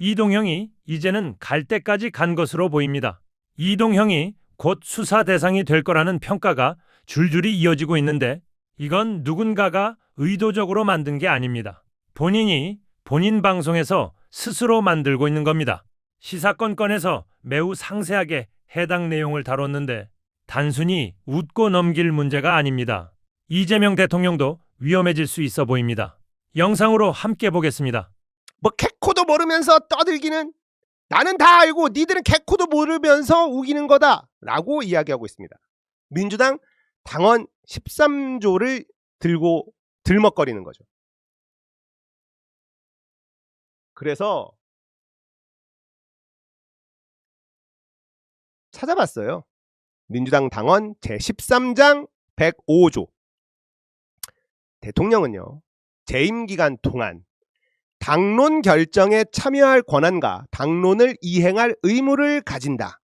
이동형이 이제는 갈 때까지 간 것으로 보입니다. 이동형이 곧 수사 대상이 될 거라는 평가가 줄줄이 이어지고 있는데 이건 누군가가 의도적으로 만든 게 아닙니다. 본인이 본인 방송에서 스스로 만들고 있는 겁니다. 시사건건에서 매우 상세하게 해당 내용을 다뤘는데 단순히 웃고 넘길 문제가 아닙니다. 이재명 대통령도 위험해질 수 있어 보입니다. 영상으로 함께 보겠습니다. 뭐 개코도 모르면서 떠들기는, 나는 다 알고 니들은 개코도 모르면서 우기는 거다 라고 이야기하고 있습니다. 민주당 당원 13조를 들고 들먹거리는 거죠. 그래서 찾아봤어요. 민주당 당원 제13장 105조. 대통령은요, 재임 기간 동안 당론 결정에 참여할 권한과 당론을 이행할 의무를 가진다.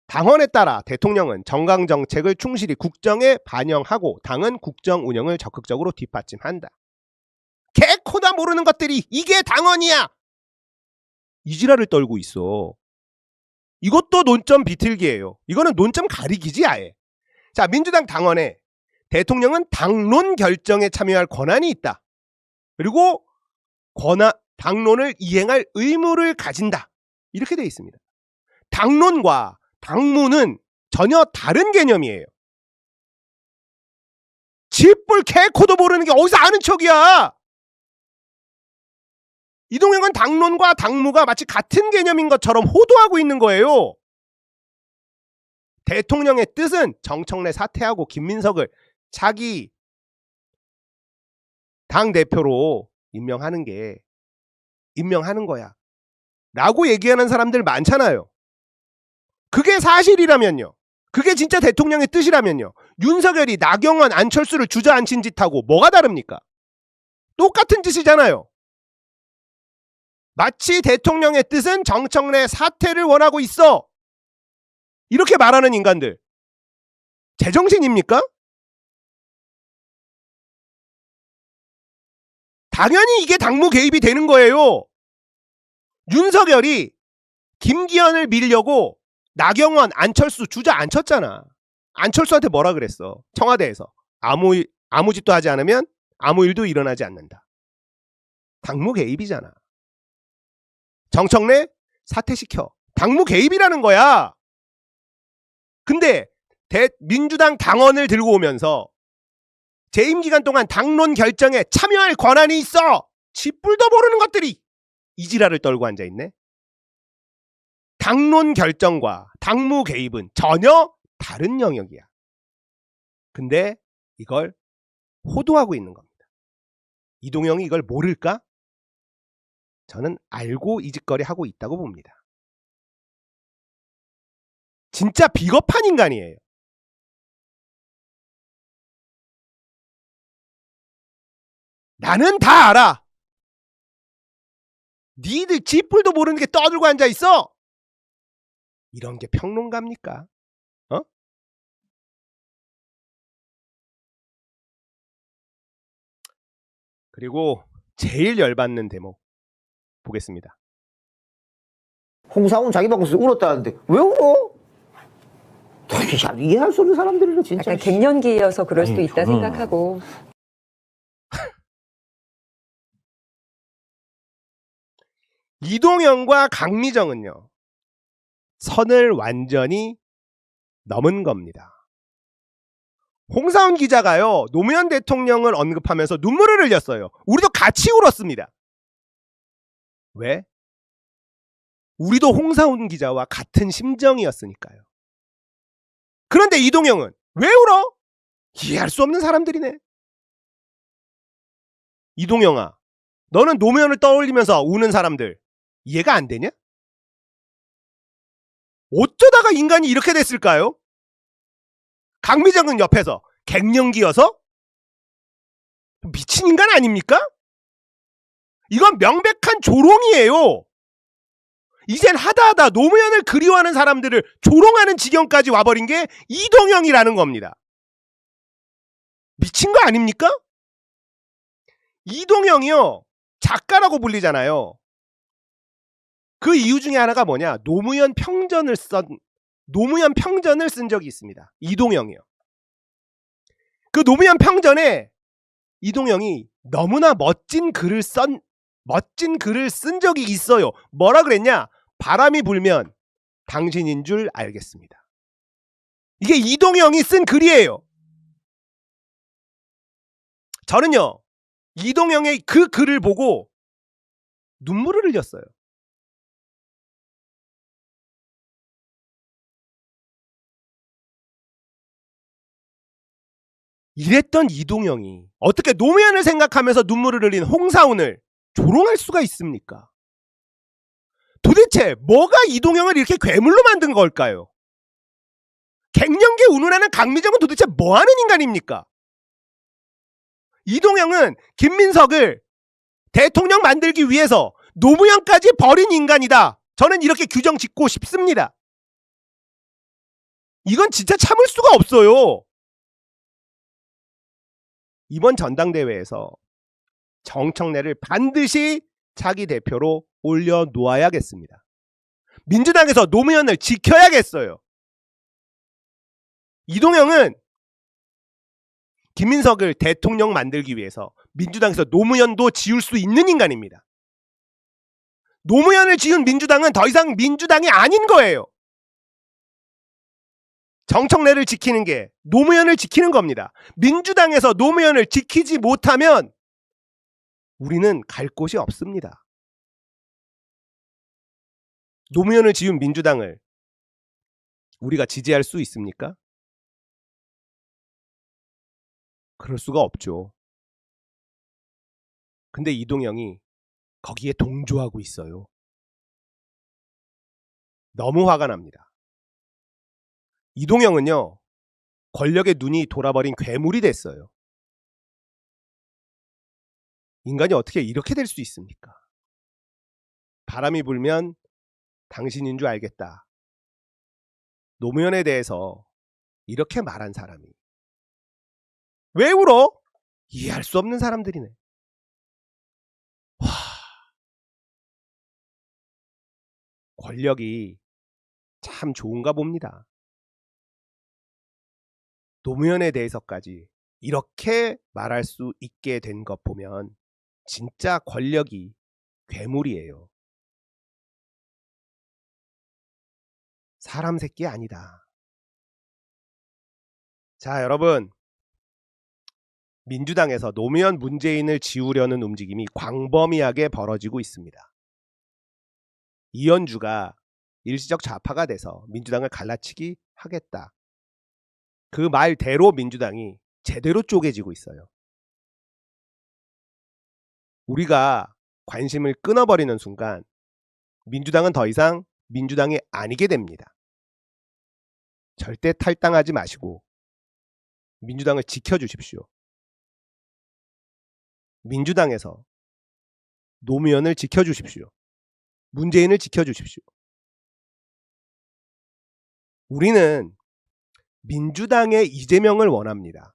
당헌에 따라 대통령은 정강 정책을 충실히 국정에 반영하고 당은 국정 운영을 적극적으로 뒷받침한다. 개코다 모르는 것들이 이게 당헌이야! 이 지랄을 떨고 있어. 이것도 논점 비틀기예요. 이거는 논점 가리기지 아예. 자, 민주당 당헌에 대통령은 당론 결정에 참여할 권한이 있다. 그리고 당론을 이행할 의무를 가진다. 이렇게 되어 있습니다. 당론과 당무는 전혀 다른 개념이에요. 지뿔 개코도 모르는 게 어디서 아는 척이야. 이동형은 당론과 당무가 마치 같은 개념인 것처럼 호도하고 있는 거예요. 대통령의 뜻은 정청래 사퇴하고 김민석을 차기 당대표로 임명하는 거야 라고 얘기하는 사람들 많잖아요. 그게 사실이라면요, 그게 진짜 대통령의 뜻이라면요, 윤석열이 나경원, 안철수를 주저앉힌 짓하고 뭐가 다릅니까? 똑같은 짓이잖아요. 마치 대통령의 뜻은 정청래 사퇴를 원하고 있어, 이렇게 말하는 인간들 제정신입니까? 당연히 이게 당무 개입이 되는 거예요. 윤석열이 김기현을 밀려고 나경원, 안철수 주저앉혔잖아. 안철수한테 뭐라 그랬어? 청와대에서 아무 짓도 하지 않으면 아무 일도 일어나지 않는다. 당무 개입이잖아. 정청래 사퇴시켜. 당무 개입이라는 거야. 근데 민주당 당원을 들고 오면서 재임 기간 동안 당론 결정에 참여할 권한이 있어, 지뿔도 모르는 것들이 이 지랄을 떨고 앉아있네. 당론 결정과 당무 개입은 전혀 다른 영역이야. 근데 이걸 호도하고 있는 겁니다. 이동형이 이걸 모를까? 저는 알고 이 짓거리 하고 있다고 봅니다. 진짜 비겁한 인간이에요. 나는 다 알아. 니들 지뿔도 모르는 게 떠들고 앉아있어. 이런 게 평론가입니까? 그리고 제일 열받는 대목 보겠습니다. 홍상훈 자기 방송에서 울었다는데 왜 울어? 도대체 이해할 수 없는 사람들이라 진짜. 약간 갱년기여서 그럴 수도 있다 생각하고. 이동형과 강미정은요, 선을 완전히 넘은 겁니다. 홍사훈 기자가요, 노무현 대통령을 언급하면서 눈물을 흘렸어요. 우리도 같이 울었습니다. 왜? 우리도 홍사훈 기자와 같은 심정이었으니까요. 그런데 이동형은 왜 울어? 이해할 수 없는 사람들이네. 이동형아, 너는 노무현을 떠올리면서 우는 사람들 이해가 안 되냐? 어쩌다가 인간이 이렇게 됐을까요? 강미정은 옆에서 갱년기여서? 미친 인간 아닙니까? 이건 명백한 조롱이에요. 이젠 하다하다 노무현을 그리워하는 사람들을 조롱하는 지경까지 와버린 게 이동형이라는 겁니다. 미친 거 아닙니까? 이동형이요, 작가라고 불리잖아요. 그 이유 중에 하나가 뭐냐? 노무현 평전을 쓴 적이 있습니다. 이동영이요. 그 노무현 평전에 이동영이 너무나 멋진 글을 쓴 적이 있어요. 뭐라 그랬냐? 바람이 불면 당신인 줄 알겠습니다. 이게 이동영이 쓴 글이에요. 저는요, 이동영의 그 글을 보고 눈물을 흘렸어요. 이랬던 이동영이 어떻게 노무현을 생각하면서 눈물을 흘린 홍사운을 조롱할 수가 있습니까? 도대체 뭐가 이동영을 이렇게 괴물로 만든 걸까요? 갱년기에 운운하는 강미정은 도대체 뭐하는 인간입니까? 이동영은 김민석을 대통령 만들기 위해서 노무현까지 버린 인간이다. 저는 이렇게 규정 짓고 싶습니다. 이건 진짜 참을 수가 없어요. 이번 전당대회에서 정청래를 반드시 차기 대표로 올려놓아야겠습니다. 민주당에서 노무현을 지켜야겠어요. 이동영은 김민석을 대통령 만들기 위해서 민주당에서 노무현도 지울 수 있는 인간입니다. 노무현을 지은 민주당은 더 이상 민주당이 아닌 거예요. 정청래를 지키는 게 노무현을 지키는 겁니다. 민주당에서 노무현을 지키지 못하면 우리는 갈 곳이 없습니다. 노무현을 지은 민주당을 우리가 지지할 수 있습니까? 그럴 수가 없죠. 근데 이동영이 거기에 동조하고 있어요. 너무 화가 납니다. 이동영은요, 권력의 눈이 돌아버린 괴물이 됐어요. 인간이 어떻게 이렇게 될 수 있습니까? 바람이 불면 당신인 줄 알겠다. 노무현에 대해서 이렇게 말한 사람이 왜 울어? 이해할 수 없는 사람들이네. 와, 권력이 참 좋은가 봅니다. 노무현에 대해서까지 이렇게 말할 수 있게 된 것 보면 진짜 권력이 괴물이에요. 사람 새끼 아니다. 자, 여러분, 민주당에서 노무현 문재인을 지우려는 움직임이 광범위하게 벌어지고 있습니다. 이현주가 일시적 좌파가 돼서 민주당을 갈라치기 하겠다. 그 말대로 민주당이 제대로 쪼개지고 있어요. 우리가 관심을 끊어버리는 순간 민주당은 더 이상 민주당이 아니게 됩니다. 절대 탈당하지 마시고 민주당을 지켜주십시오. 민주당에서 노무현을 지켜주십시오. 문재인을 지켜주십시오. 우리는 민주당의 이재명을 원합니다.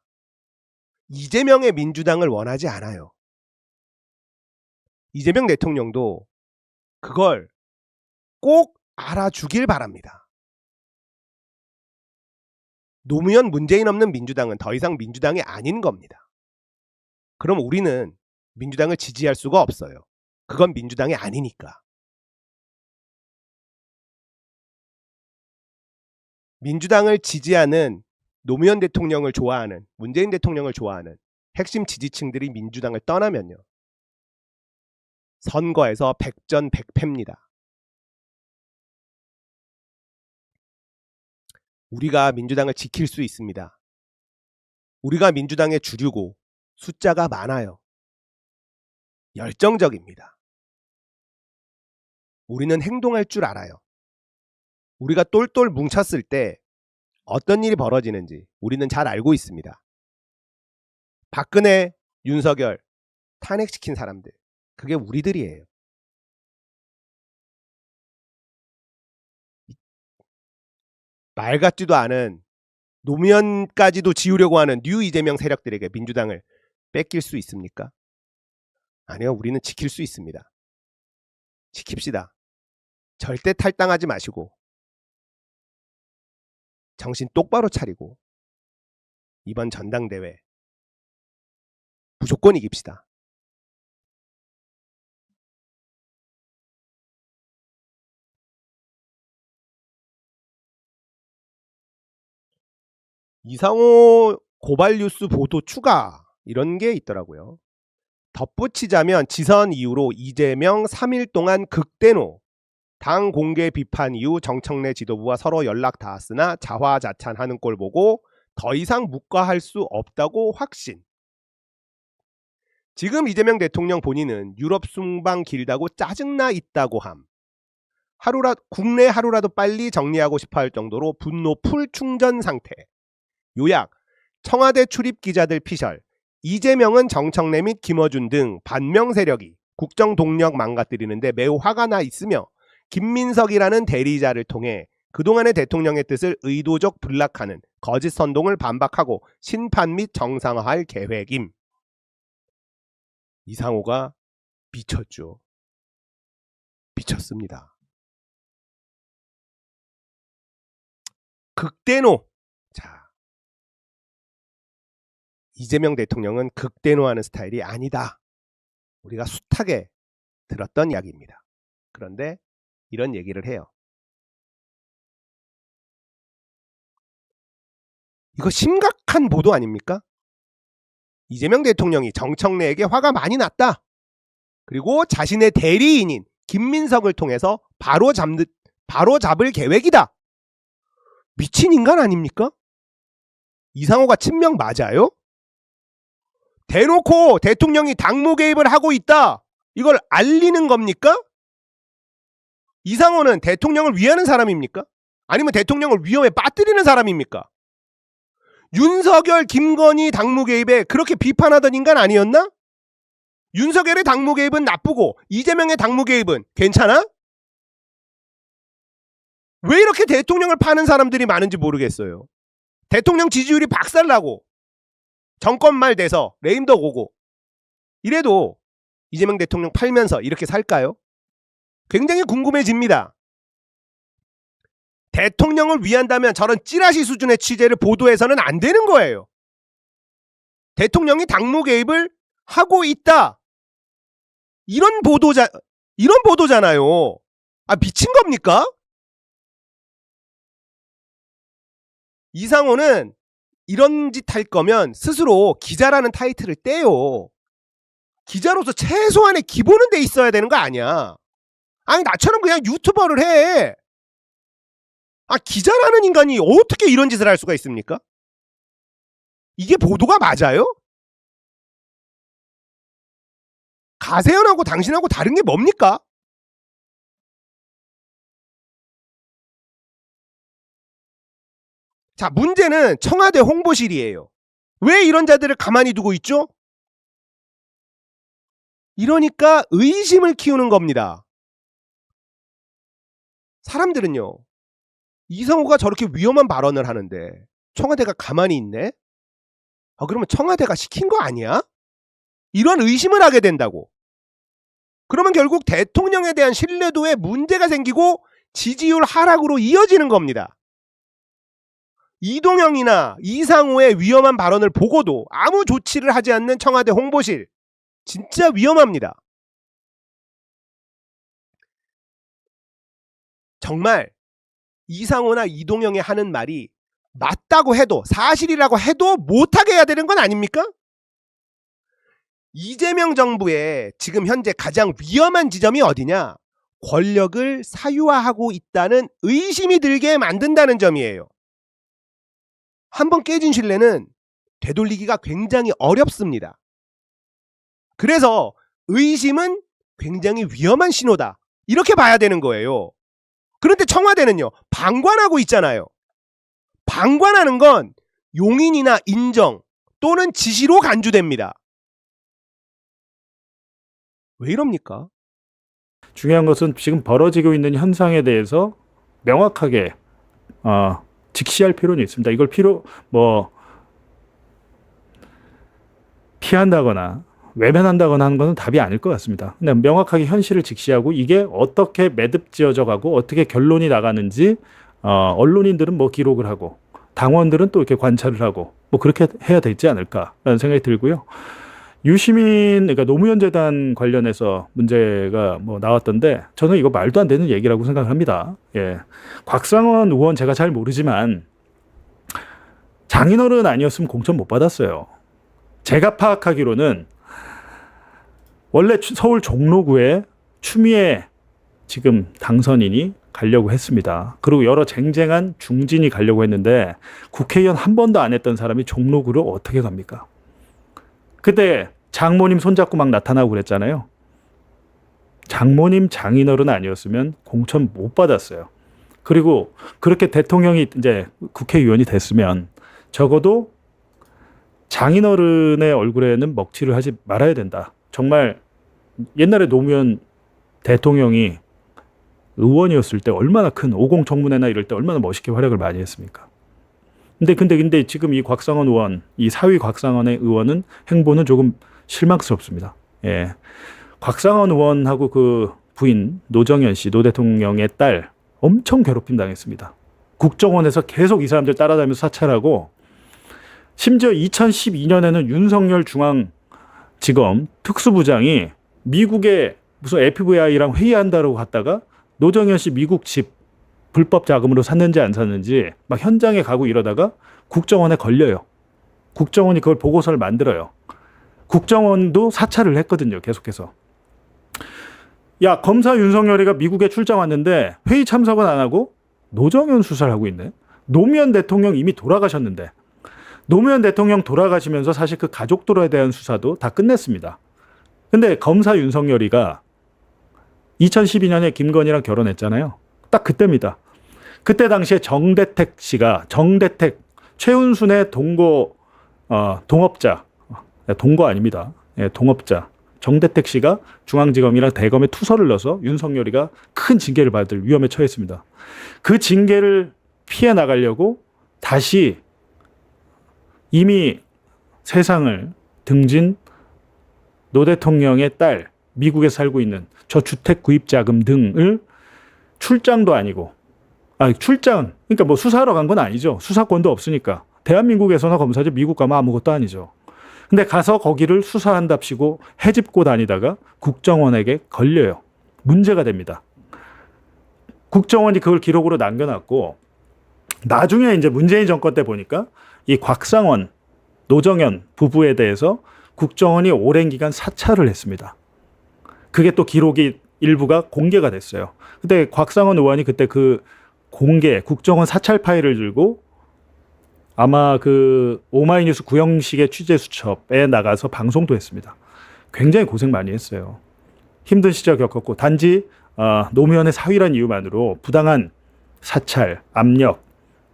이재명의 민주당을 원하지 않아요. 이재명 대통령도 그걸 꼭 알아주길 바랍니다. 노무현 문재인 없는 민주당은 더 이상 민주당이 아닌 겁니다. 그럼 우리는 민주당을 지지할 수가 없어요. 그건 민주당이 아니니까. 민주당을 지지하는 노무현 대통령을 좋아하는 문재인 대통령을 좋아하는 핵심 지지층들이 민주당을 떠나면요. 선거에서 백전백패입니다. 우리가 민주당을 지킬 수 있습니다. 우리가 민주당의 주류고 숫자가 많아요. 열정적입니다. 우리는 행동할 줄 알아요. 우리가 똘똘 뭉쳤을 때 어떤 일이 벌어지는지 우리는 잘 알고 있습니다. 박근혜, 윤석열 탄핵시킨 사람들, 그게 우리들이에요. 말 같지도 않은 노무현까지도 지우려고 하는 뉴 이재명 세력들에게 민주당을 뺏길 수 있습니까? 아니요, 우리는 지킬 수 있습니다. 지킵시다. 절대 탈당하지 마시고 정신 똑바로 차리고 이번 전당대회 무조건 이깁시다. 이상호 고발 뉴스 보도 추가 이런 게 있더라고요. 덧붙이자면 지선 이후로 이재명 3일 동안 극대노, 당 공개 비판 이후 정청래 지도부와 서로 연락 닿았으나 자화자찬하는 꼴 보고 더 이상 묵과할 수 없다고 확신. 지금 이재명 대통령 본인은 유럽 순방 길다고 짜증나 있다고 함. 국내 하루라도 빨리 정리하고 싶어 할 정도로 분노 풀 충전 상태. 요약, 청와대 출입 기자들 피셜, 이재명은 정청래 및 김어준 등 반명 세력이 국정 동력 망가뜨리는데 매우 화가 나 있으며 김민석이라는 대리자를 통해 그동안의 대통령의 뜻을 의도적 불락하는 거짓 선동을 반박하고 심판 및 정상화할 계획임. 이상호가 미쳤죠. 미쳤습니다. 극대노. 자, 이재명 대통령은 극대노하는 스타일이 아니다. 우리가 숱하게 들었던 이야기입니다. 그런데 이런 얘기를 해요. 이거 심각한 보도 아닙니까? 이재명 대통령이 정청래에게 화가 많이 났다. 그리고 자신의 대리인인 김민석을 통해서 바로 잡을 계획이다. 미친 인간 아닙니까? 이상호가 친명 맞아요? 대놓고 대통령이 당무 개입을 하고 있다. 이걸 알리는 겁니까? 이상호는 대통령을 위하는 사람입니까? 아니면 대통령을 위험에 빠뜨리는 사람입니까? 윤석열, 김건희 당무 개입에 그렇게 비판하던 인간 아니었나? 윤석열의 당무 개입은 나쁘고 이재명의 당무 개입은 괜찮아? 왜 이렇게 대통령을 파는 사람들이 많은지 모르겠어요. 대통령 지지율이 박살나고 정권 말 돼서 레임덕 오고 이래도 이재명 대통령 팔면서 이렇게 살까요? 굉장히 궁금해집니다. 대통령을 위한다면 저런 찌라시 수준의 취재를 보도해서는 안 되는 거예요. 대통령이 당무 개입을 하고 있다. 이런 보도잖아요. 아, 미친 겁니까? 이상호는 이런 짓 할 거면 스스로 기자라는 타이틀을 떼요. 기자로서 최소한의 기본은 돼 있어야 되는 거 아니야. 아니, 나처럼 그냥 유튜버를 해. 아, 기자라는 인간이 어떻게 이런 짓을 할 수가 있습니까? 이게 보도가 맞아요? 가세연하고 당신하고 다른 게 뭡니까? 자, 문제는 청와대 홍보실이에요. 왜 이런 자들을 가만히 두고 있죠? 이러니까 의심을 키우는 겁니다. 사람들은요, 이성호가 저렇게 위험한 발언을 하는데 청와대가 가만히 있네? 아, 그러면 청와대가 시킨 거 아니야? 이런 의심을 하게 된다고. 그러면 결국 대통령에 대한 신뢰도에 문제가 생기고 지지율 하락으로 이어지는 겁니다. 이동영이나 이상호의 위험한 발언을 보고도 아무 조치를 하지 않는 청와대 홍보실, 진짜 위험합니다. 정말 이상호나 이동영이 하는 말이 맞다고 해도, 사실이라고 해도 못하게 해야 되는 건 아닙니까? 이재명 정부의 지금 현재 가장 위험한 지점이 어디냐? 권력을 사유화하고 있다는 의심이 들게 만든다는 점이에요. 한번 깨진 신뢰는 되돌리기가 굉장히 어렵습니다. 그래서 의심은 굉장히 위험한 신호다, 이렇게 봐야 되는 거예요. 그런데 청와대는요, 방관하고 있잖아요. 방관하는 건 용인이나 인정 또는 지시로 간주됩니다. 왜 이럽니까? 중요한 것은 지금 벌어지고 있는 현상에 대해서 명확하게 직시할 필요는 있습니다. 이걸 피한다거나 외면한다거나 하는 것은 답이 아닐 것 같습니다. 근데 명확하게 현실을 직시하고 이게 어떻게 매듭지어져 가고 어떻게 결론이 나가는지 언론인들은 뭐 기록을 하고 당원들은 또 이렇게 관찰을 하고 뭐 그렇게 해야 되지 않을까라는 생각이 들고요. 유시민 그러니까 노무현 재단 관련해서 문제가 뭐 나왔던데 저는 이거 말도 안 되는 얘기라고 생각합니다. 예. 곽상원 의원 제가 잘 모르지만 장인어른 아니었으면 공천 못 받았어요. 제가 파악하기로는 원래 서울 종로구에 추미애 지금 당선인이 가려고 했습니다. 그리고 여러 쟁쟁한 중진이 가려고 했는데 국회의원 한 번도 안 했던 사람이 종로구를 어떻게 갑니까? 그때 장모님 손잡고 막 나타나고 그랬잖아요. 장모님 장인어른 아니었으면 공천 못 받았어요. 그리고 그렇게 대통령이 이제 국회의원이 됐으면 적어도 장인어른의 얼굴에는 먹칠을 하지 말아야 된다. 정말 옛날에 노무현 대통령이 의원이었을 때 얼마나 큰 오공청문회나 이럴 때 얼마나 멋있게 활약을 많이 했습니까? 근데 지금 이 곽상원 의원, 이 사위 곽상원의 의원은 행보는 조금 실망스럽습니다. 예. 곽상원 의원하고 그 부인 노정현 씨, 노 대통령의 딸 엄청 괴롭힘 당했습니다. 국정원에서 계속 이 사람들 따라다니면서 사찰하고 심지어 2012년에는 윤석열 중앙지검 특수부장이 미국에 무슨 FBI랑 회의한다고 갔다가 노정현 씨 미국 집 불법 자금으로 샀는지 안 샀는지 막 현장에 가고 이러다가 국정원에 걸려요. 국정원이 그걸 보고서를 만들어요. 국정원도 사찰을 했거든요. 계속해서. 야, 검사 윤석열이가 미국에 출장 왔는데 회의 참석은 안 하고 노정현 수사를 하고 있네. 노무현 대통령 이미 돌아가셨는데 노무현 대통령 돌아가시면서 사실 그 가족들에 대한 수사도 다 끝냈습니다. 근데 검사 윤석열이가 2012년에 김건희랑 결혼했잖아요. 딱 그때입니다. 그때 당시에 정대택 최은순의 동업자, 동거 아닙니다. 예, 동업자 정대택 씨가 중앙지검이랑 대검에 투서를 넣어서 윤석열이가 큰 징계를 받을 위험에 처했습니다. 그 징계를 피해 나가려고 다시 이미 세상을 등진 노 대통령의 딸, 미국에 살고 있는 저주택 구입 자금 등을 출장도 아니고, 그러니까 뭐 수사하러 간 건 아니죠. 수사권도 없으니까. 대한민국에서나 검사지 미국 가면 아무것도 아니죠. 근데 가서 거기를 수사한답시고 헤집고 다니다가 국정원에게 걸려요. 문제가 됩니다. 국정원이 그걸 기록으로 남겨놨고, 나중에 이제 문재인 정권 때 보니까 이 곽상원, 노정현 부부에 대해서 국정원이 오랜 기간 사찰을 했습니다. 그게 또 기록이 일부가 공개가 됐어요. 근데 곽상원 의원이 그때 그 국정원 사찰 파일을 들고 아마 그 오마이뉴스 구형식의 취재수첩에 나가서 방송도 했습니다. 굉장히 고생 많이 했어요. 힘든 시절 겪었고 단지 노무현의 사위란 이유만으로 부당한 사찰, 압력,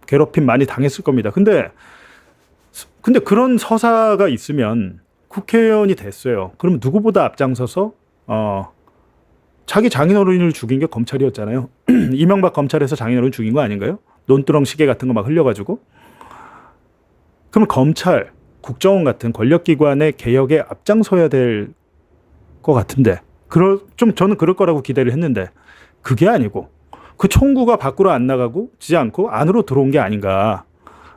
괴롭힘 많이 당했을 겁니다. 근데 그런 서사가 있으면 국회의원이 됐어요. 그럼 누구보다 앞장서서 자기 장인어른을 죽인 게 검찰이었잖아요. 이명박 검찰에서 장인어른 죽인 거 아닌가요? 논두렁 시계 같은 거 막 흘려가지고. 그럼 검찰, 국정원 같은 권력기관의 개혁에 앞장서야 될 것 같은데 저는 그럴 거라고 기대를 했는데 그게 아니고 그 청구가 밖으로 안 나가지 않고 안으로 들어온 게 아닌가.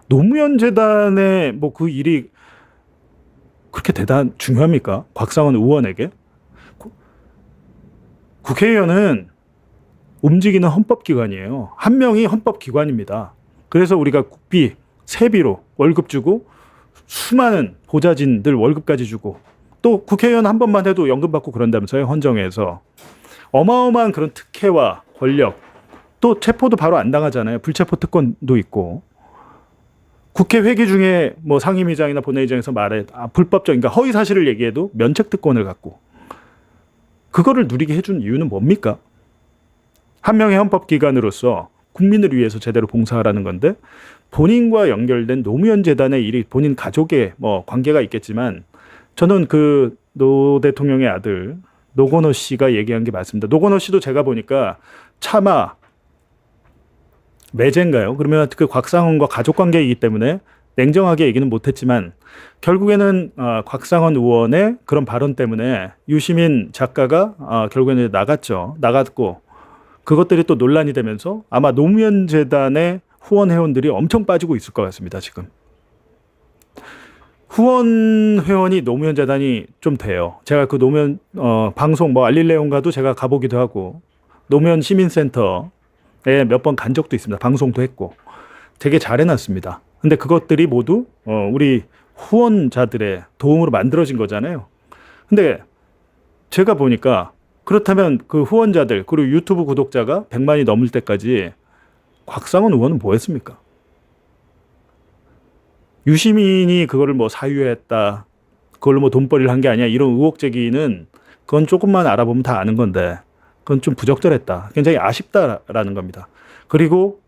노무현 재단의 뭐 그 일이 그렇게 중요합니까? 곽상원 의원에게? 국회의원은 움직이는 헌법기관이에요. 한 명이 헌법기관입니다. 그래서 우리가 국비, 세비로 월급 주고 수많은 보좌진들 월급까지 주고 또 국회의원 한 번만 해도 연금 받고 그런다면서요. 헌정에서. 어마어마한 그런 특혜와 권력 또 체포도 바로 안 당하잖아요. 불체포 특권도 있고. 국회 회기 중에 뭐 상임위장이나 본회의장에서 말해 불법적, 그러니까 허위 사실을 얘기해도 면책 특권을 갖고 그거를 누리게 해준 이유는 뭡니까? 한 명의 헌법기관으로서 국민을 위해서 제대로 봉사하라는 건데 본인과 연결된 노무현 재단의 일이 본인 가족의 뭐 관계가 있겠지만 저는 그 노 대통령의 아들 노건호 씨가 얘기한 게 맞습니다. 노건호 씨도 제가 보니까 차마 매제인가요? 그러면 그 곽상원과 가족 관계이기 때문에 냉정하게 얘기는 못했지만 결국에는 곽상원 의원의 그런 발언 때문에 유시민 작가가 결국에는 나갔죠. 나갔고 그것들이 또 논란이 되면서 아마 노무현 재단의 후원 회원들이 엄청 빠지고 있을 것 같습니다. 지금 후원 회원이 노무현 재단이 좀 돼요. 제가 그 노무현 방송 뭐 알릴레온가도 제가 가보기도 하고 노무현 시민센터에 몇 번 간 적도 있습니다. 방송도 했고 되게 잘 해놨습니다. 근데 그것들이 모두 우리 후원자들의 도움으로 만들어진 거잖아요. 근데 제가 보니까 그렇다면 그 후원자들 그리고 유튜브 구독자가 100만이 넘을 때까지 곽상원 의원은 뭐 했습니까? 유시민이 그거를 뭐 사유했다. 그걸로 뭐 돈벌이를 한 게 아니야. 이런 의혹 제기는 그건 조금만 알아보면 다 아는 건데 그건 좀 부적절했다. 굉장히 아쉽다라는 겁니다. 그리고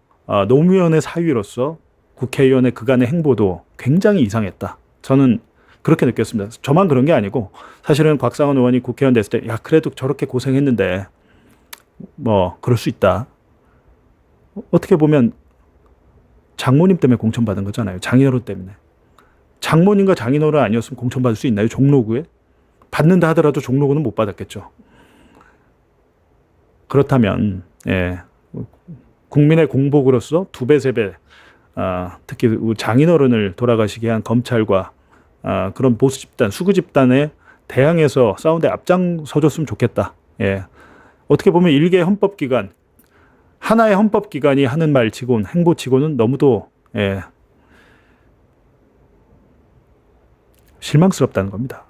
노무현의 사위로서 국회의원의 그간의 행보도 굉장히 이상했다. 저는 그렇게 느꼈습니다. 저만 그런 게 아니고 사실은 곽상원 의원이 국회의원 됐을 때 야 그래도 저렇게 고생했는데 뭐 그럴 수 있다. 어떻게 보면 장모님 때문에 공천받은 거잖아요. 장인어른 때문에. 장모님과 장인어른 아니었으면 공천받을 수 있나요? 종로구에? 받는다 하더라도 종로구는 못 받았겠죠. 그렇다면 국민의 공복으로서 2배, 3배 특히 장인어른을 돌아가시게 한 검찰과 그런 보수 집단, 수구 집단에 대항해서 싸우는데 앞장서줬으면 좋겠다. 어떻게 보면 일개 헌법기관, 하나의 헌법기관이 하는 말치고는 행보치고는 너무도 실망스럽다는 겁니다.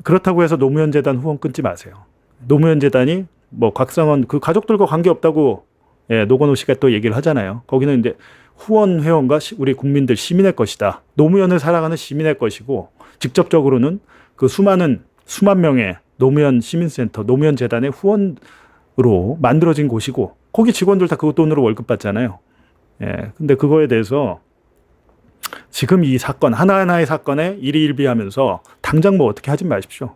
그렇다고 해서 노무현 재단 후원 끊지 마세요. 노무현 재단이 뭐 곽상원 그 가족들과 관계 없다고 노건호 씨가 또 얘기를 하잖아요. 거기는 이제 후원 회원과 우리 국민들 시민의 것이다. 노무현을 사랑하는 시민의 것이고 직접적으로는 그 수만 명의 노무현 시민센터, 노무현 재단의 후원으로 만들어진 곳이고 거기 직원들 다 그 돈으로 월급 받잖아요. 근데 그거에 대해서 지금 이 사건 하나하나의 사건에 일희일비하면서 당장 뭐 어떻게 하지 마십시오.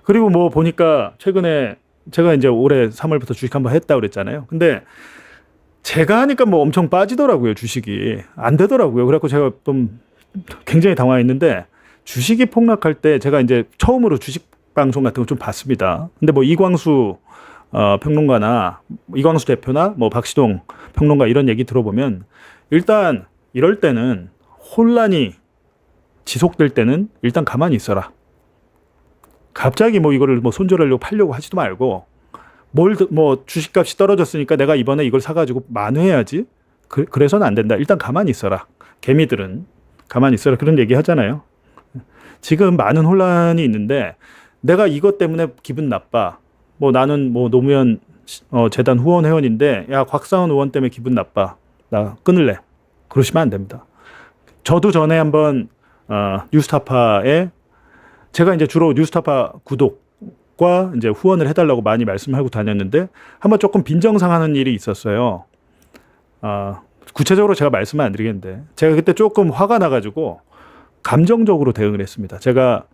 그리고 뭐 보니까 최근에 제가 이제 올해 3월부터 주식 한번 했다 그랬잖아요. 근데 제가 하니까 뭐 엄청 빠지더라고요. 주식이 안 되더라고요. 그래갖고 제가 좀 굉장히 당황했는데 주식이 폭락할 때 제가 이제 처음으로 주식 방송 같은 거 좀 봤습니다. 근데 뭐 이광수 평론가나 이광수 대표나 뭐 박시동 평론가 이런 얘기 들어보면 일단 이럴 때는 혼란이 지속될 때는 일단 가만히 있어라. 갑자기 뭐 이거를 뭐 손절하려고 팔려고 하지도 말고 뭐 주식값이 떨어졌으니까 내가 이번에 이걸 사가지고 만회해야지. 그래서는 안 된다. 일단 가만히 있어라. 개미들은 가만히 있어라. 그런 얘기 하잖아요. 지금 많은 혼란이 있는데 내가 이것 때문에 기분 나빠. 뭐 나는 뭐 노무현 재단 후원 회원인데 야 곽상원 의원 때문에 기분 나빠. 나 끊을래. 그러시면 안 됩니다. 저도 전에 한번 뉴스타파에 제가 이제 주로 뉴스타파 구독과 이제 후원을 해달라고 많이 말씀하고 다녔는데 한번 조금 빈정상하는 일이 있었어요. 구체적으로 제가 말씀은 안 드리겠는데 제가 그때 조금 화가 나가지고 감정적으로 대응을 했습니다. 제가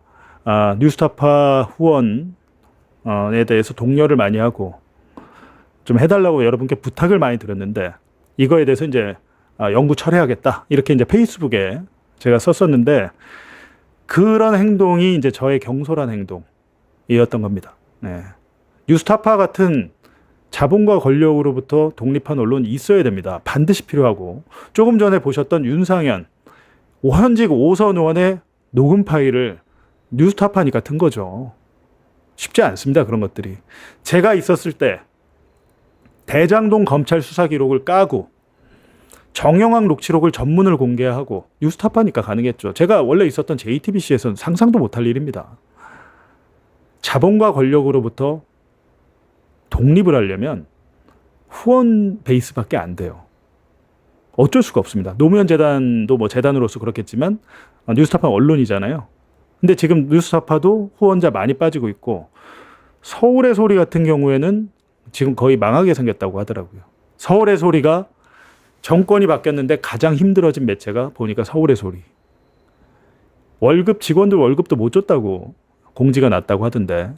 뉴스타파 후원에 대해서 독려를 많이 하고 좀 해달라고 여러분께 부탁을 많이 드렸는데 이거에 대해서 이제 영구 철회하겠다 이렇게 이제 페이스북에 제가 썼었는데 그런 행동이 이제 저의 경솔한 행동이었던 겁니다. 뉴스타파 같은 자본과 권력으로부터 독립한 언론이 있어야 됩니다. 반드시 필요하고 조금 전에 보셨던 윤상현 현직 5선 의원의 녹음 파일을 뉴스타파니까 튼 거죠. 쉽지 않습니다. 그런 것들이. 제가 있었을 때 대장동 검찰 수사 기록을 까고 정영학 녹취록을 전문을 공개하고 뉴스타파니까 가능했죠. 제가 원래 있었던 JTBC에서는 상상도 못할 일입니다. 자본과 권력으로부터 독립을 하려면 후원 베이스밖에 안 돼요. 어쩔 수가 없습니다. 노무현 재단도 뭐 재단으로서 그렇겠지만 뉴스타파 언론이잖아요. 근데 지금 뉴스타파도 후원자 많이 빠지고 있고 서울의 소리 같은 경우에는 지금 거의 망하게 생겼다고 하더라고요. 서울의 소리가 정권이 바뀌었는데 가장 힘들어진 매체가 보니까 서울의 소리. 직원들 월급도 못 줬다고 공지가 났다고 하던데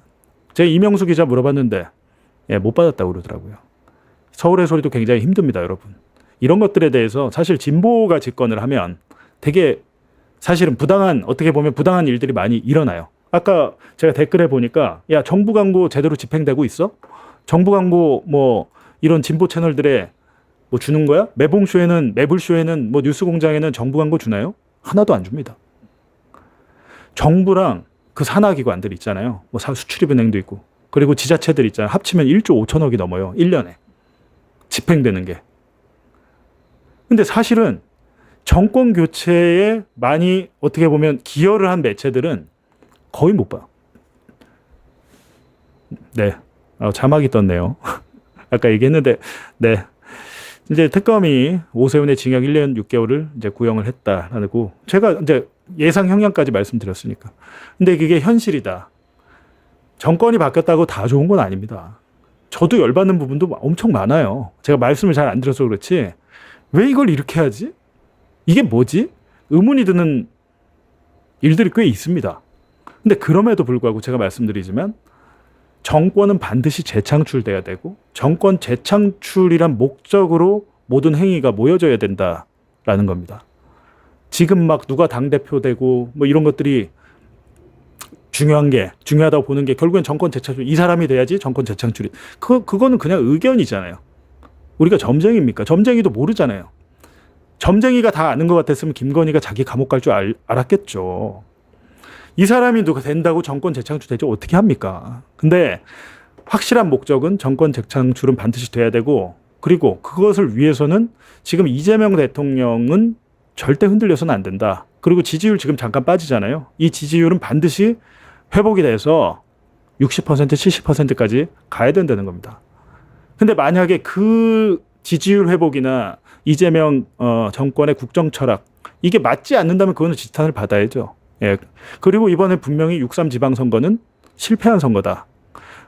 제가 이명수 기자 물어봤는데 못 받았다고 그러더라고요. 서울의 소리도 굉장히 힘듭니다, 여러분. 이런 것들에 대해서 사실 진보가 집권을 하면 되게 사실은 어떻게 보면 부당한 일들이 많이 일어나요. 아까 제가 댓글에 보니까 야, 정부 광고 제대로 집행되고 있어? 정부 광고 뭐 이런 진보 채널들에 뭐 주는 거야? 매불쇼에는 뭐 뉴스공장에는 정부 광고 주나요? 하나도 안 줍니다. 정부랑 그 산하기관들 있잖아요. 뭐 수출입은행도 있고 그리고 지자체들 있잖아요. 합치면 1조 5천억이 넘어요. 1년에 집행되는 게. 근데 사실은 정권 교체에 많이 어떻게 보면 기여를 한 매체들은 거의 못 봐요. 네. 자막이 떴네요. 아까 얘기했는데, 네. 이제 특검이 오세훈의 징역 1년 6개월을 이제 구형을 했다라고 제가 이제 예상 형량까지 말씀드렸으니까. 근데 그게 현실이다. 정권이 바뀌었다고 다 좋은 건 아닙니다. 저도 열받는 부분도 엄청 많아요. 제가 말씀을 잘 안 드려서 그렇지. 왜 이걸 이렇게 하지? 이게 뭐지? 의문이 드는 일들이 꽤 있습니다. 근데 그럼에도 불구하고 제가 말씀드리지만 정권은 반드시 재창출돼야 되고 정권 재창출이란 목적으로 모든 행위가 모여져야 된다라는 겁니다. 지금 막 누가 당대표 되고 뭐 이런 것들이 중요하다고 보는 게 결국엔 정권 재창출, 이 사람이 돼야지 정권 재창출이. 그거는 그냥 의견이잖아요. 우리가 점쟁이입니까? 점쟁이도 모르잖아요. 점쟁이가 다 아는 것 같았으면 김건희가 자기 감옥 갈 줄 알았겠죠. 이 사람이 누가 된다고 정권 재창출 되지 어떻게 합니까? 근데 확실한 목적은 정권 재창출은 반드시 돼야 되고 그리고 그것을 위해서는 지금 이재명 대통령은 절대 흔들려서는 안 된다. 그리고 지지율 지금 잠깐 빠지잖아요. 이 지지율은 반드시 회복이 돼서 60% 70%까지 가야 된다는 겁니다. 근데 만약에 그 지지율 회복이나 이재명 정권의 국정 철학 이게 맞지 않는다면 그거는 지탄을 받아야죠. 예. 그리고 이번에 분명히 6.3 지방선거는 실패한 선거다.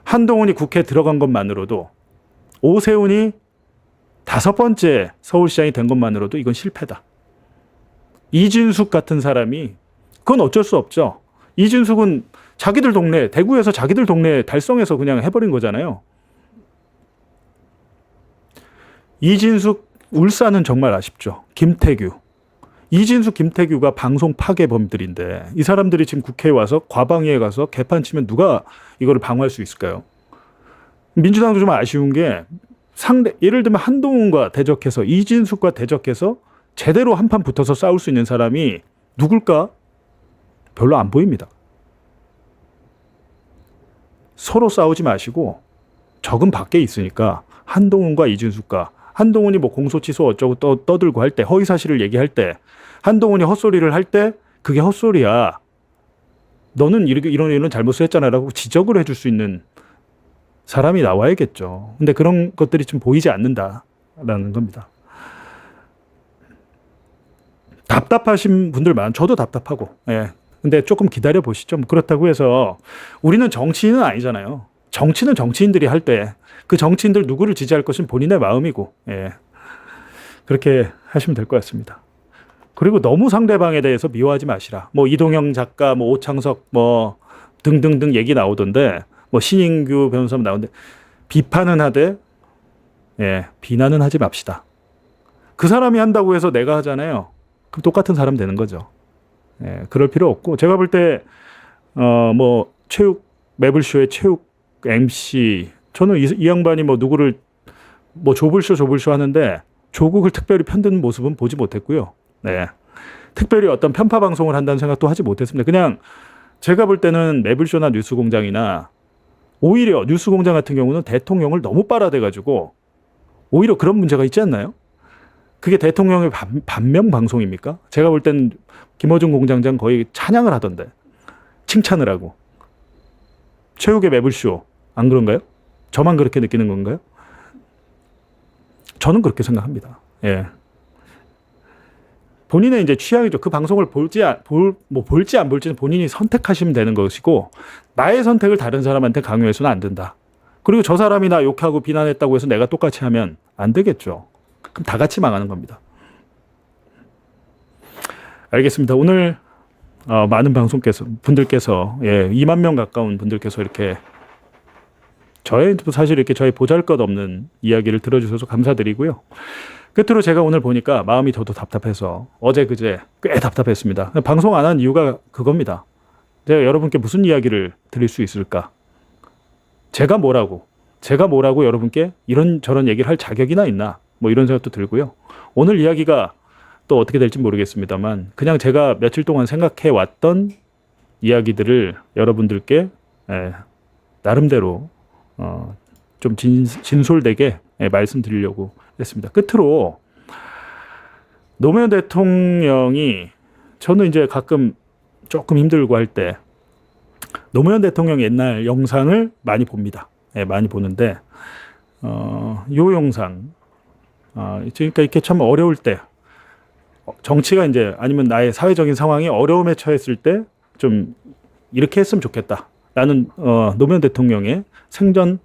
한동훈이 국회에 들어간 것만으로도 오세훈이 5번째 서울시장이 된 것만으로도 이건 실패다. 이진숙 같은 사람이 그건 어쩔 수 없죠. 이진숙은 자기들 동네 대구에서 자기들 동네 달성해서 그냥 해버린 거잖아요. 이진숙 울산은 정말 아쉽죠. 김태규. 이진숙 김태규가 방송 파괴범들인데 이 사람들이 지금 국회에 와서 과방위에 가서 개판 치면 누가 이거를 방어할 수 있을까요? 민주당도 좀 아쉬운 게 예를 들면 한동훈과 대적해서 이진숙과 대적해서 제대로 한판 붙어서 싸울 수 있는 사람이 누굴까? 별로 안 보입니다. 서로 싸우지 마시고 적은 밖에 있으니까 한동훈과 이진숙과 한동훈이 뭐 공소취소 어쩌고 떠들고 할 때 허위사실을 얘기할 때 한동훈이 헛소리를 할 때 그게 헛소리야. 너는 이런 잘못을 했잖아라고 지적을 해줄 수 있는 사람이 나와야겠죠. 근데 그런 것들이 좀 보이지 않는다라는 겁니다. 답답하신 분들 저도 답답하고. 예. 근데 조금 기다려 보시죠. 그렇다고 해서 우리는 정치인은 아니잖아요. 정치는 정치인들이 할 때 그 정치인들 누구를 지지할 것은 본인의 마음이고, 예. 그렇게 하시면 될 것 같습니다. 그리고 너무 상대방에 대해서 미워하지 마시라. 뭐 이동영 작가, 뭐 오창석, 뭐 등등등 얘기 나오던데, 뭐 신인규 변호사 나오는데 비판은 하되, 예, 비난은 하지 맙시다. 그 사람이 한다고 해서 내가 하잖아요. 그럼 똑같은 사람 되는 거죠. 예, 그럴 필요 없고 제가 볼 때 뭐 체육 매블쇼의 체육 MC 저는 이 양반이 뭐 누구를 뭐 조불쇼 하는데 조국을 특별히 편드는 모습은 보지 못했고요. 네. 특별히 어떤 편파 방송을 한다는 생각도 하지 못했습니다. 그냥 제가 볼 때는 매블쇼나 뉴스공장이나 오히려 뉴스공장 같은 경우는 대통령을 너무 빨아대가지고 오히려 그런 문제가 있지 않나요? 그게 대통령의 반명 방송입니까? 제가 볼 때는 김어준 공장장 거의 찬양을 하던데 칭찬을 하고 체육의 매블쇼 안 그런가요? 저만 그렇게 느끼는 건가요? 저는 그렇게 생각합니다. 예. 본인의 이제 취향이죠. 그 방송을 볼지 안 볼지는 본인이 선택하시면 되는 것이고 나의 선택을 다른 사람한테 강요해서는 안 된다. 그리고 저 사람이 나 욕하고 비난했다고 해서 내가 똑같이 하면 안 되겠죠. 그럼 다 같이 망하는 겁니다. 알겠습니다. 오늘 많은 분들께서 2만 명 가까운 분들께서 이렇게 사실 이렇게 저의 보잘것없는 이야기를 들어주셔서 감사드리고요. 끝으로 제가 오늘 보니까 마음이 저도 답답해서 어제 그제 꽤 답답했습니다. 방송 안 한 이유가 그겁니다. 제가 여러분께 무슨 이야기를 드릴 수 있을까? 제가 뭐라고 여러분께 이런저런 얘기를 할 자격이나 있나? 뭐 이런 생각도 들고요. 오늘 이야기가 또 어떻게 될지 모르겠습니다만 그냥 제가 며칠 동안 생각해 왔던 이야기들을 여러분들께 나름대로 좀 진솔되게 말씀드리려고 했습니다. 끝으로 노무현 대통령이 저는 이제 가끔 조금 힘들고 할 때 노무현 대통령 옛날 영상을 많이 봅니다. 많이 보는데 요 영상 그러니까 이렇게 참 어려울 때 정치가 이제 아니면 나의 사회적인 상황이 어려움에 처했을 때 좀 이렇게 했으면 좋겠다라는 노무현 대통령의 생전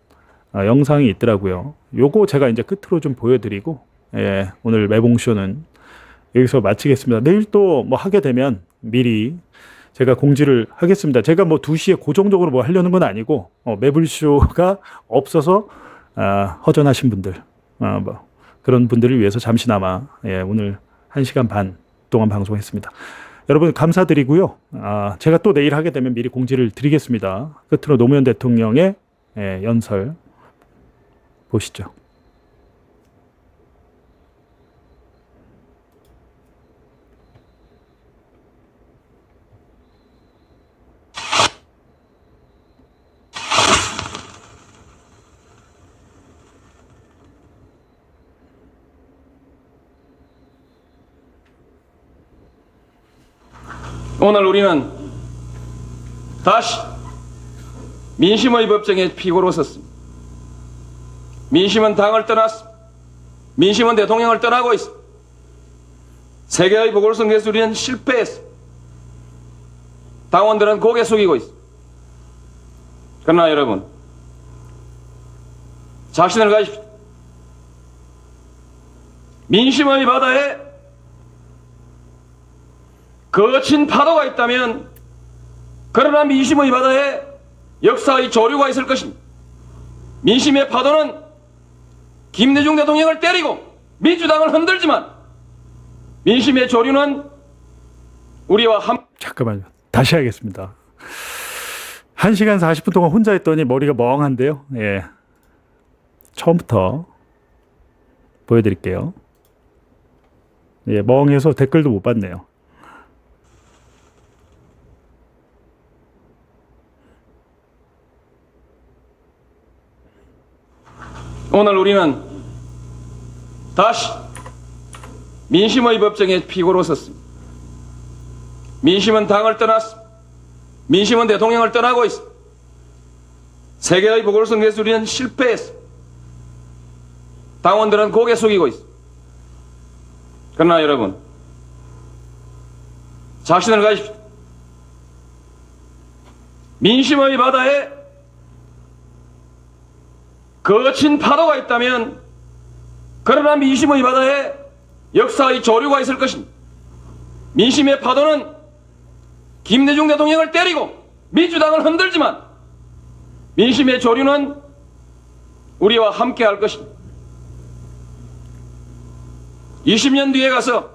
영상이 있더라고요. 요거 제가 이제 끝으로 좀 보여드리고 오늘 매봉쇼는 여기서 마치겠습니다. 내일 또 뭐 하게 되면 미리 제가 공지를 하겠습니다. 제가 뭐 2시에 고정적으로 뭐 하려는 건 아니고 매불쇼가 없어서 허전하신 분들 뭐 그런 분들을 위해서 잠시나마 오늘 1시간 반 동안 방송했습니다. 여러분 감사드리고요. 제가 또 내일 하게 되면 미리 공지를 드리겠습니다. 끝으로 노무현 대통령의 연설 보시죠. 오늘 우리는 다시 민심의 법정에 피고로 섰습니다. 민심은 당을 떠났습니다. 민심은 대통령을 떠나고 있습니다. 세계의 보궐선거에서 우리는 실패했습니다. 당원들은 고개 숙이고 있습니다. 그러나 여러분, 자신을 가십시오. 민심의 바다에 거친 파도가 있다면 그러나 민심의 바다에 역사의 조류가 있을 것입니다. 민심의 파도는 김대중 대통령을 때리고 민주당을 흔들지만 민심의 조류는 우리와 잠깐만요. 다시 하겠습니다. 1시간 40분 동안 혼자 했더니 머리가 멍한데요. 처음부터 보여드릴게요. 멍해서 댓글도 못 봤네요. 오늘 우리는 다시 민심의 법정에 피고로 섰습니다. 민심은 당을 떠났습니다. 민심은 대통령을 떠나고 있습니다. 세계의 보궐선거에서 우리는 실패했습니다. 당원들은 고개 숙이고 있습니다. 그러나 여러분, 자신을 가십시오. 민심의 바다에 거친 파도가 있다면 그러나 민심의 바다에 역사의 조류가 있을 것입니다. 민심의 파도는 김대중 대통령을 때리고 민주당을 흔들지만 민심의 조류는 우리와 함께 할 것입니다. 20년 뒤에 가서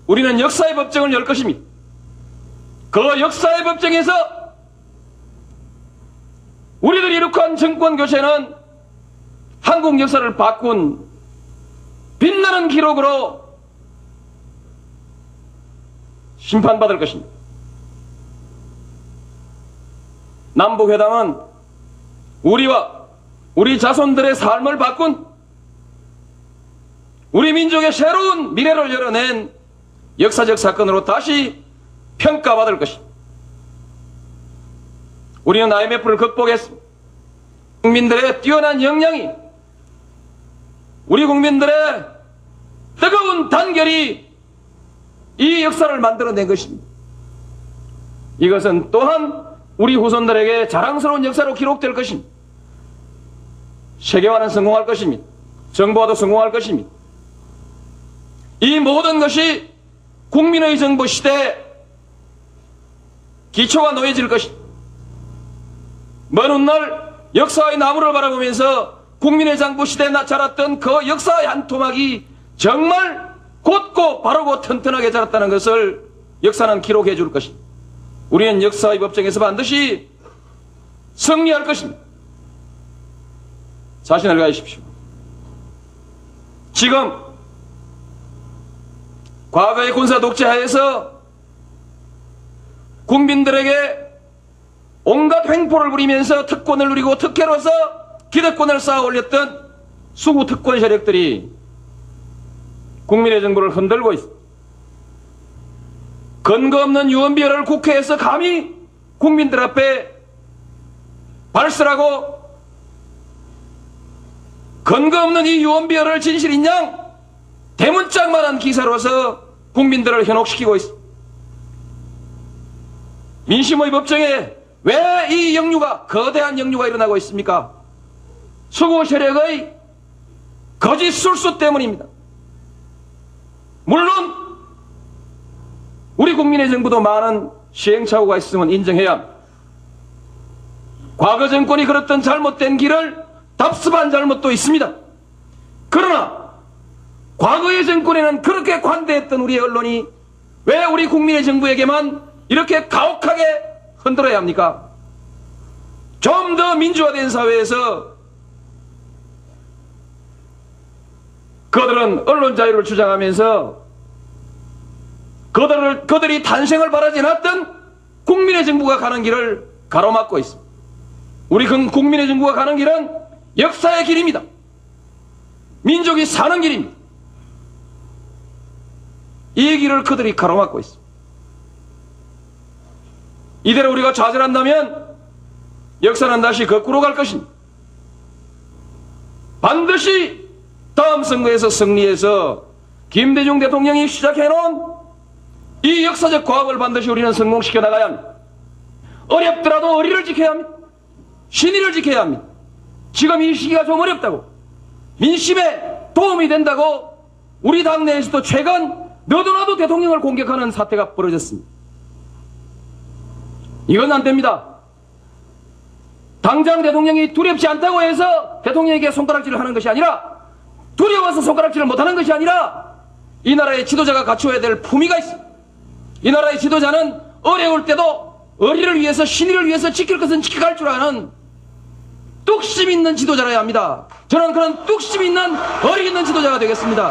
우리는 역사의 법정을 열 것입니다. 그 역사의 법정에서 우리들이 이룩한 정권 교체는 한국 역사를 바꾼 빛나는 기록으로 심판받을 것입니다. 남북회담은 우리와 우리 자손들의 삶을 바꾼 우리 민족의 새로운 미래를 열어낸 역사적 사건으로 다시 평가받을 것입니다. 우리는 IMF를 극복했습니다. 국민들의 뛰어난 역량이 우리 국민들의 뜨거운 단결이 이 역사를 만들어낸 것입니다. 이것은 또한 우리 후손들에게 자랑스러운 역사로 기록될 것입니다. 세계화는 성공할 것입니다. 정부화도 성공할 것입니다. 이 모든 것이 국민의 정부 시대 기초가 놓여질 것입니다. 먼 훗날 역사의 나무를 바라보면서 국민의 정부 시대에 자랐던 그 역사의 한 토막이 정말 곧고 바르고 튼튼하게 자랐다는 것을 역사는 기록해 줄 것입니다. 우리는 역사의 법정에서 반드시 승리할 것입니다. 자신을 가지십시오. 지금 과거의 군사 독재 하에서 국민들에게 온갖 횡포를 부리면서 특권을 누리고 특혜로서 기득권을 쌓아 올렸던 수구 특권 세력들이 국민의 정부를 흔들고 있습니다. 근거 없는 유언비어를 국회에서 감히 국민들 앞에 발설하고 근거 없는 이 유언비어를 진실인 양 대문짝만한 기사로서 국민들을 현혹시키고 있습니다. 민심의 법정에 왜 이 역류가 거대한 역류가 일어나고 있습니까? 수구 세력의 거짓 술수 때문입니다. 물론 우리 국민의 정부도 많은 시행착오가 있으면 인정해야 합니다. 과거 정권이 걸었던 잘못된 길을 답습한 잘못도 있습니다. 그러나 과거의 정권에는 그렇게 관대했던 우리의 언론이 왜 우리 국민의 정부에게만 이렇게 가혹하게 흔들어야 합니까? 좀 더 민주화된 사회에서 그들은 언론 자유를 주장하면서 그들이 탄생을 바라지 않았던 국민의 정부가 가는 길을 가로막고 있습니다. 우리 국민의 정부가 가는 길은 역사의 길입니다. 민족이 사는 길입니다. 이 길을 그들이 가로막고 있습니다. 이대로 우리가 좌절한다면 역사는 다시 거꾸로 갈 것입니다. 반드시 다음 선거에서 승리해서 김대중 대통령이 시작해놓은 이 역사적 과업을 반드시 우리는 성공시켜 나가야 합니다. 어렵더라도 의리를 지켜야 합니다. 신의를 지켜야 합니다. 지금 이 시기가 좀 어렵다고, 민심에 도움이 된다고 우리 당내에서도 최근 너도나도 대통령을 공격하는 사태가 벌어졌습니다. 이건 안 됩니다. 당장 대통령이 두렵지 않다고 해서 대통령에게 손가락질을 하는 것이 아니라, 두려워서 손가락질을 못하는 것이 아니라 이 나라의 지도자가 갖추어야 될 품위가 있습니다. 이 나라의 지도자는 어려울 때도 의리를 위해서, 신의를 위해서 지킬 것은 지켜갈 줄 아는 뚝심 있는 지도자라야 합니다. 저는 그런 뚝심 있는 어리 있는 지도자가 되겠습니다.